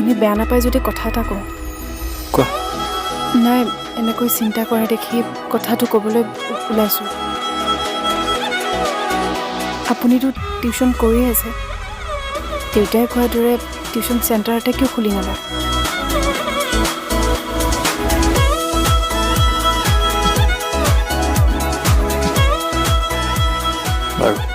আপুনি বেয়া নাপায় যদি কথা এটা কওঁ। কোৱা। নাই, এনেকৈ চিন্তা কৰা দেখি কথাটো ক'বলৈ ওলাইছোঁ। আপুনিতো টিউশ্যন কৰি আছে, দেউতাই কোৱাৰ দৰে টিউশ্যন চেণ্টাৰ এটা কিয় খুলি নলয়? বাৰু